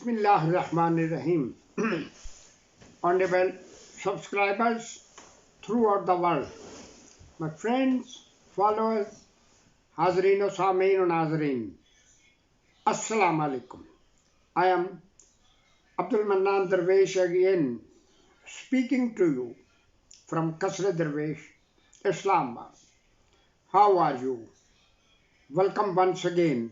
Bismillahirrahmanirrahim. Honorable subscribers throughout the world, my friends, followers, Hazreen o Samein o Nazreen, Assalamu alaikum. I am Abdul Mannan Darwish again, speaking to you from Kasra Darwish, Islamabad. How are you? Welcome once again.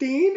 3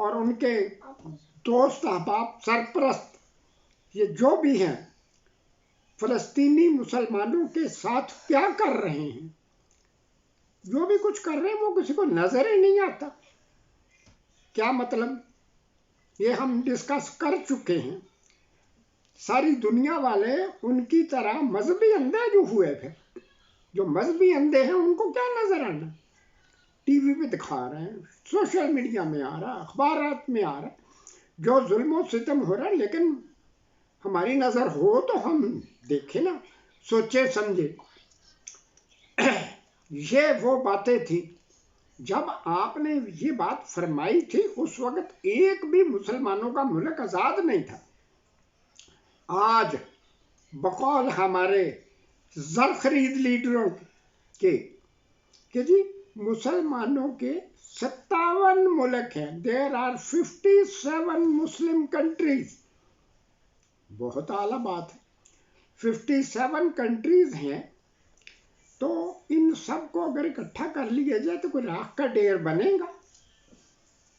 اور ان کے دوست احباب سرپرست یہ جو بھی ہیں فلسطینی مسلمانوں کے ساتھ کیا کر رہے ہیں، جو بھی کچھ کر رہے ہیں وہ کسی کو نظر ہی نہیں آتا. کیا مطلب؟ یہ ہم ڈسکس کر چکے ہیں. ساری دنیا والے ان کی طرح مذہبی اندھے جو ہوئے تھے. جو مذہبی اندھے ہیں ان کو کیا نظر آنا؟ ٹی وی پہ دکھا رہے ہیں، سوشل میڈیا میں آ رہا، اخبارات میں آ رہا، جو ظلم و ستم ہو رہا ہے. لیکن ہماری نظر ہو تو ہم دیکھیں نا، سوچے سمجھے. یہ وہ باتیں تھیں جب آپ نے یہ بات فرمائی تھی. اس وقت ایک بھی مسلمانوں کا ملک آزاد نہیں تھا. آج بقول ہمارے زر خرید لیڈروں کے کہ جی مسلمانوں کے 57 ملک ہیں. There are 57 Muslim countries. بہت اعلیٰ بات ہے. 57 کنٹریز ہیں تو ان سب کو اگر اکٹھا کر لیا جائے تو کوئی راکھ کا ڈیر بنے گا؟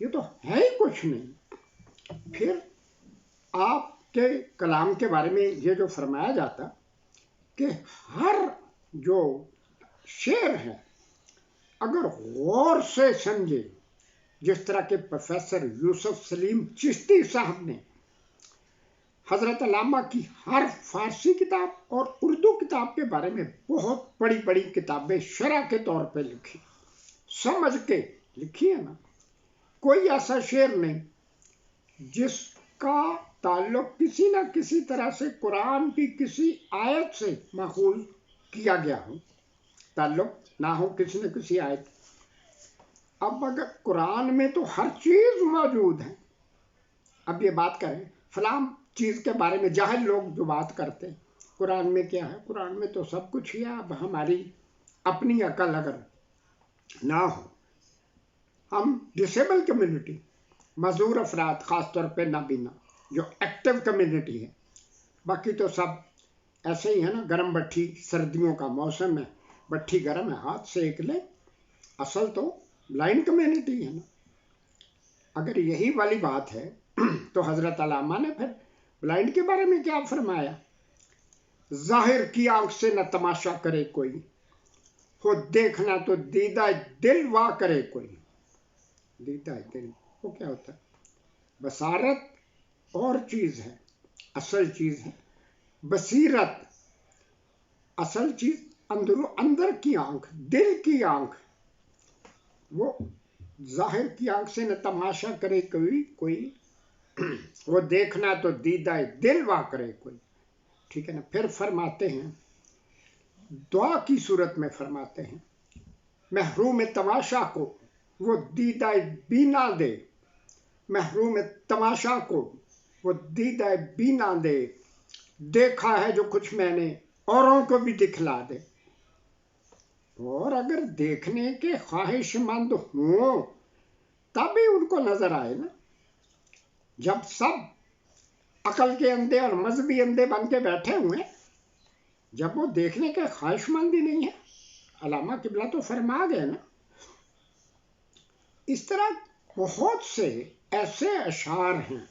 یہ تو ہے ہی کچھ نہیں. پھر آپ کے کلام کے بارے میں یہ جو فرمایا جاتا کہ ہر جو شعر ہے اگر غور سے سمجھے، جس طرح کے پروفیسر یوسف سلیم چشتی صاحب نے حضرت علامہ کی ہر فارسی کتاب اور اردو کتاب کے بارے میں بہت بڑی بڑی کتابیں شرح کے طور پہ لکھی، سمجھ کے لکھی ہے نا. کوئی ایسا شعر نہیں جس کا تعلق کسی نہ کسی طرح سے قرآن کی کسی آیت سے ماخوذ کیا گیا ہو، تعلق نہ ہو کسی نہ کسی آیت. اب اگر قرآن میں تو ہر چیز موجود ہے. اب یہ بات کریں فلاں چیز کے بارے میں، جاہل لوگ جو بات کرتے ہیں قرآن میں کیا ہے، قرآن میں تو سب کچھ ہی ہے. اب ہماری اپنی عقل اگر نہ ہو، ہم ڈسیبل کمیونٹی، معذور افراد، خاص طور پہ نابینا جو ایکٹیو کمیونٹی ہے، باقی تو سب ایسے ہی ہے نا. گرم بٹھی، سردیوں کا موسم ہے، بٹھی گرم ہے، ہاتھ سیک لے. اصل تو بلائنڈ کمیونٹی ہے نا. اگر یہی والی بات ہے تو حضرت علامہ نے پھر بلائنڈ کے بارے میں کیا فرمایا؟ ظاہر کی آنکھ سے نہ تماشا کرے کوئی، ہو دیکھنا تو دیدہ دل وا کرے کوئی. دیدہ دل وہ کیا ہوتا ہے؟ بصارت اور چیز ہے، اصل چیز ہے بصیرت. اصل چیز اندر کی آنکھ، دل کی آنکھ. وہ ظاہر کی آنکھ سے نہ تماشا کرے کوئی وہ دیکھنا تو دیدہ دل وا کرے کوئی. ٹھیک ہے نا. پھر فرماتے ہیں دعا کی صورت میں فرماتے ہیں محروم تماشا کو وہ دیدہ بینا دے. محروم تماشا کو وہ دیدہ بینا دے. دیکھا ہے جو کچھ میں نے اوروں کو بھی دکھلا دے. اور اگر دیکھنے کے خواہش مند ہوں تب بھی ان کو نظر آئے نا. جب سب عقل کے اندھے اور مذہبی اندھے بن کے بیٹھے ہوئے، جب وہ دیکھنے کے خواہش مند ہی نہیں ہے. علامہ قبلہ تو فرما گئے نا. اس طرح بہت سے ایسے اشعار ہیں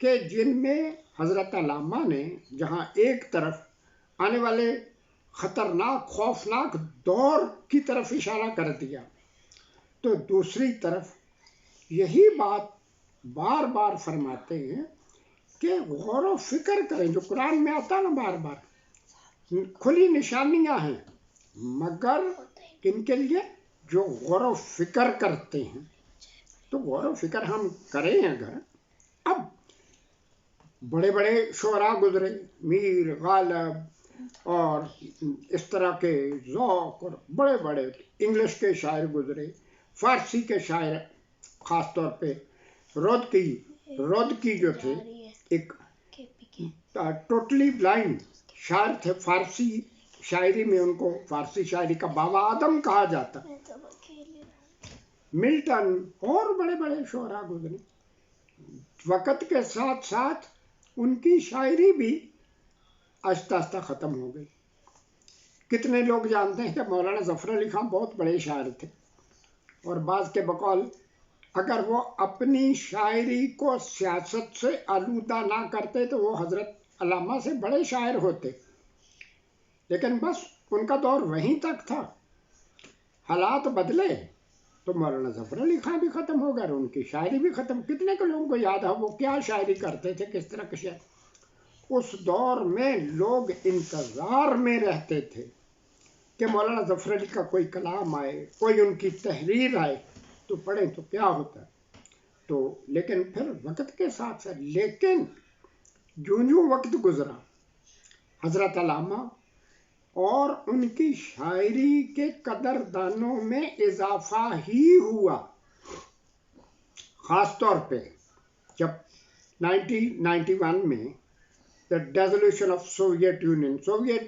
کہ جن میں حضرت علامہ نے جہاں ایک طرف آنے والے خطرناک خوفناک دور کی طرف اشارہ کر دیا، تو دوسری طرف یہی بات بار بار فرماتے ہیں کہ غور و فکر کریں. جو قرآن میں آتا نا بار بار، کھلی نشانیاں ہیں مگر ان کے لیے جو غور و فکر کرتے ہیں. تو غور و فکر ہم کریں اگر. اب بڑے بڑے شعراء گزرے، میر غالب اور اس طرح کے ذوق، اور بڑے بڑے انگلش کے شاعر گزرے، فارسی کے شاعر خاص طور پہ رودکی جو تھے ایک ٹوٹلی بلائنڈ شاعر تھے. فارسی شاعری میں ان کو فارسی شاعری کا بابا آدم کہا جاتا. ملٹن اور بڑے بڑے شعراء گزرے. وقت کے ساتھ ساتھ ان کی شاعری بھی آہستہ آہستہ ختم ہو گئی. کتنے لوگ جانتے ہیں کہ مولانا ظفر علی خان بہت بڑے شاعر تھے، اور بعض کے بقول اگر وہ اپنی شاعری کو سیاست سے آلودہ نہ کرتے تو وہ حضرت علامہ سے بڑے شاعر ہوتے، لیکن بس ان کا دور وہیں تک تھا۔ حالات بدلے تو مولانا ظفر علی خان بھی ختم ہو گئے اور ان کی شاعری بھی ختم۔ کتنے کو لوگوں کو یاد ہے وہ کیا شاعری کرتے تھے، کس طرح کی شاعری؟ اس دور میں لوگ انتظار میں رہتے تھے کہ مولانا ظفر علی کا کوئی کلام آئے، کوئی ان کی تحریر آئے تو پڑھیں تو کیا ہوتا ہے۔ تو لیکن پھر وقت کے ساتھ ساتھ، لیکن جو وقت گزرا، حضرت علامہ اور ان کی شاعری کے قدردانوں میں اضافہ ہی ہوا۔ خاص طور پہ جب 1991 میں ڈیزولوشن آف سوویت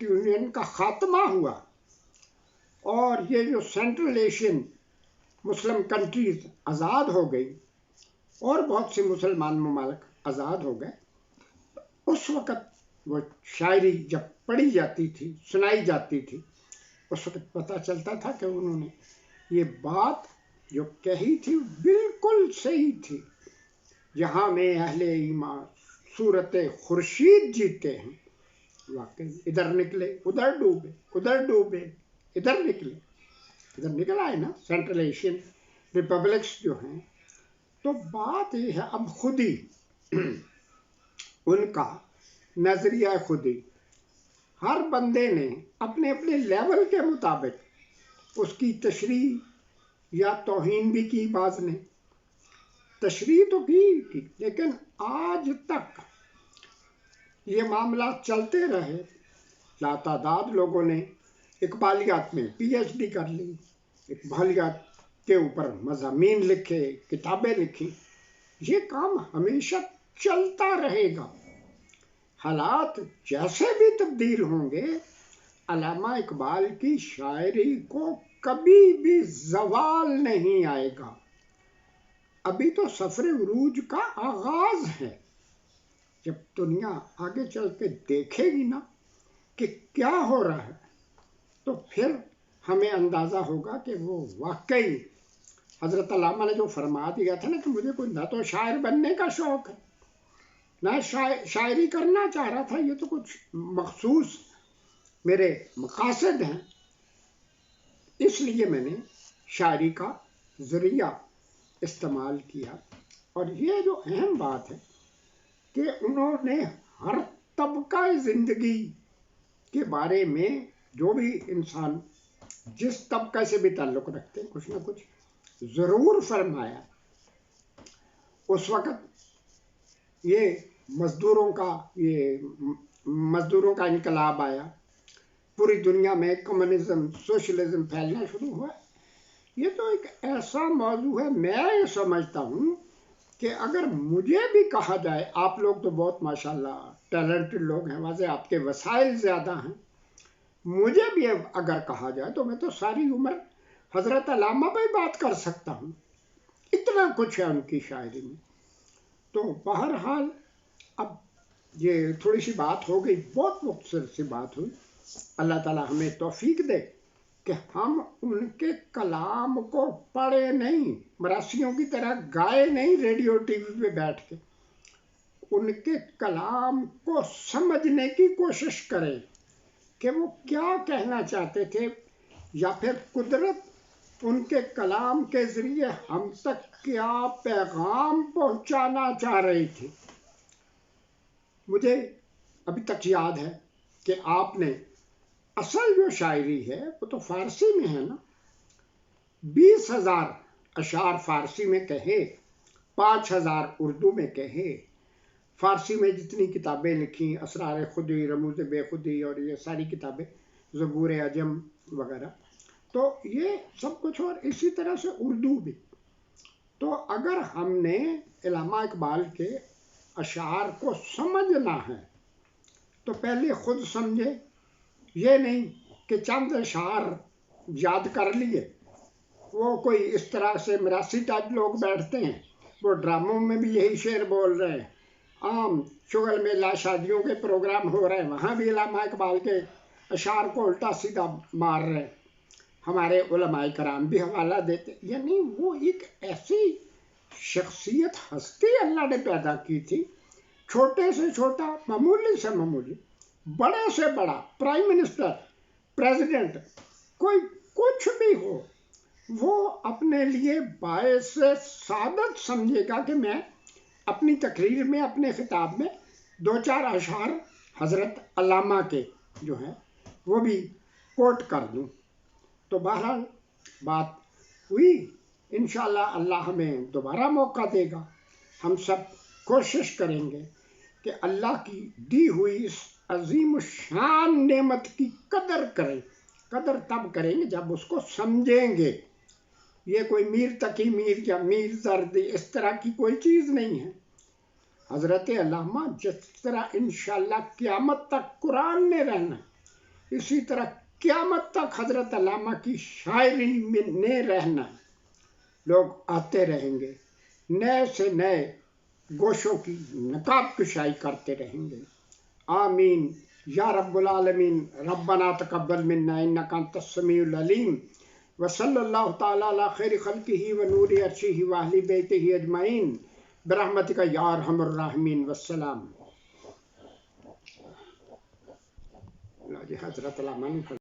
یونین کا خاتمہ ہوا اور یہ جو سینٹرل ایشین مسلم کنٹریز آزاد ہو گئی اور بہت سی مسلمان ممالک آزاد ہو گئے، اس وقت وہ شاعری جب پڑھی جاتی تھی، سنائی جاتی تھی، اس وقت پتہ چلتا تھا کہ انہوں نے یہ بات جو کہی تھی بالکل صحیح تھی۔ جہاں میں اہل ایمان صورت خورشید جیتے ہیں، واقعی ادھر نکلے ادھر ڈوبے، ادھر ڈوبے ادھر نکلے، ادھر نکل آئے نا سینٹرل ایشین ریپبلکس جو ہیں۔ تو بات یہ ہے اب خودی ان کا نظریہ خودی، ہر بندے نے اپنے اپنے لیول کے مطابق اس کی تشریح یا توہین بھی کی، بعض نے تشریح تو کی، لیکن آج تک یہ معاملات چلتے رہے۔ لاتعداد لوگوں نے اقبالیات میں پی ایچ ڈی کر لی، اقبالیات کے اوپر مضامین لکھے، کتابیں لکھی۔ یہ کام ہمیشہ چلتا رہے گا۔ حالات جیسے بھی تبدیل ہوں گے، علامہ اقبال کی شاعری کو کبھی بھی زوال نہیں آئے گا۔ ابھی تو سفر عروج کا آغاز ہے۔ جب دنیا آگے چل کے دیکھے گی نا کہ کیا ہو رہا ہے، تو پھر ہمیں اندازہ ہوگا کہ وہ واقعی حضرت علامہ نے جو فرما دیا تھا نا کہ مجھے کوئی نہ تو شاعر بننے کا شوق ہے، نہ شاعری کرنا چاہ رہا تھا، یہ تو کچھ مخصوص میرے مقاصد ہیں، اس لیے میں نے شاعری کا ذریعہ استعمال کیا۔ اور یہ جو اہم بات ہے کہ انہوں نے ہر طبقہ زندگی کے بارے میں، جو بھی انسان جس طبقہ سے بھی تعلق رکھتے ہیں، کچھ نہ کچھ ضرور فرمایا۔ اس وقت یہ مزدوروں کا انقلاب آیا، پوری دنیا میں کمیونزم، سوشلزم پھیلنا شروع ہوا۔ یہ تو ایک ایسا موضوع ہے، میں یہ سمجھتا ہوں کہ اگر مجھے بھی کہا جائے، آپ لوگ تو بہت ماشاءاللہ ٹیلنٹڈ لوگ ہیں، واضح آپ کے وسائل زیادہ ہیں، مجھے بھی اگر کہا جائے تو میں تو ساری عمر حضرت علامہ پہ بات کر سکتا ہوں، اتنا کچھ ہے ان کی شاعری میں۔ تو بہرحال اب یہ تھوڑی سی بات ہو گئی، بہت مختصر سی بات ہوئی۔ اللہ تعالیٰ ہمیں توفیق دے کہ ہم ان کے کلام کو پڑھے نہیں، مراسیوں کی طرح گائے نہیں ریڈیو ٹی وی پہ بیٹھ کے، ان کے کلام کو سمجھنے کی کوشش کریں کہ وہ کیا کہنا چاہتے تھے، یا پھر قدرت ان کے کلام کے ذریعے ہم تک کیا پیغام پہنچانا چاہ رہی تھی۔ مجھے ابھی تک یاد ہے کہ آپ نے اصل جو شاعری ہے وہ تو فارسی میں ہے نا، 20,000 اشعار فارسی میں کہے، 5,000 اردو میں کہے، فارسی میں جتنی کتابیں لکھی، اسرار خودی، رموز بے خودی اور یہ ساری کتابیں، زبور عجم وغیرہ، تو یہ سب کچھ، اور اسی طرح سے اردو بھی۔ تو اگر ہم نے علامہ اقبال کے اشعار کو سمجھنا ہے تو پہلے خود سمجھے، یہ نہیں کہ چند اشعار یاد کر لیے۔ وہ کوئی اس طرح سے مراسی ٹائپ لوگ بیٹھتے ہیں، وہ ڈراموں میں بھی یہی شعر بول رہے ہیں، عام شغل میلہ شادیوں کے پروگرام ہو رہے ہیں، وہاں بھی علامہ اقبال کے اشعار کو الٹا سیدھا مار رہے ہیں۔ ہمارے علماء کرام بھی حوالہ دیتے، یعنی وہ ایک ایسی شخصیت ہستی اللہ نے پیدا کی تھی، چھوٹے سے چھوٹا، معمولی سے معمولی، بڑے سے بڑا، پرائم منسٹر، پریزیڈنٹ، کوئی کچھ بھی ہو، وہ اپنے لیے باعث سعادت سمجھے گا کہ میں اپنی تقریر میں، اپنے خطاب میں 2-4 اشعار حضرت علامہ کے جو ہیں وہ بھی کوٹ کر دوں۔ تو بہرحال بات ہوئی، انشاءاللہ اللہ ہمیں دوبارہ موقع دے گا، ہم سب کوشش کریں گے کہ اللہ کی دی ہوئی اس عظیم الشان نعمت کی قدر کریں۔ قدر تب کریں گے جب اس کو سمجھیں گے۔ یہ کوئی میر تقی میر یا میر زرد اس طرح کی کوئی چیز نہیں ہے۔ حضرت علامہ جس طرح انشاءاللہ قیامت تک قرآن میں رہنا ہے، اسی طرح قیامت تک حضرت علامہ کی شاعری میں رہنا ہے۔ لوگ آتے رہیں گے، نئے سے نئے گوشوں کی نقاب کشائی کرتے رہیں گے۔ آمین یا رب العالمین۔ ربنا تقبل منا انک انت السمیع العلیم، وصلی اللہ تعالی علی خیر خلقہ ونور عرشہ واہل بیتہ اجمعین برحمتک یا ارحم الراحمین۔ والسلام۔ حضرت علامہ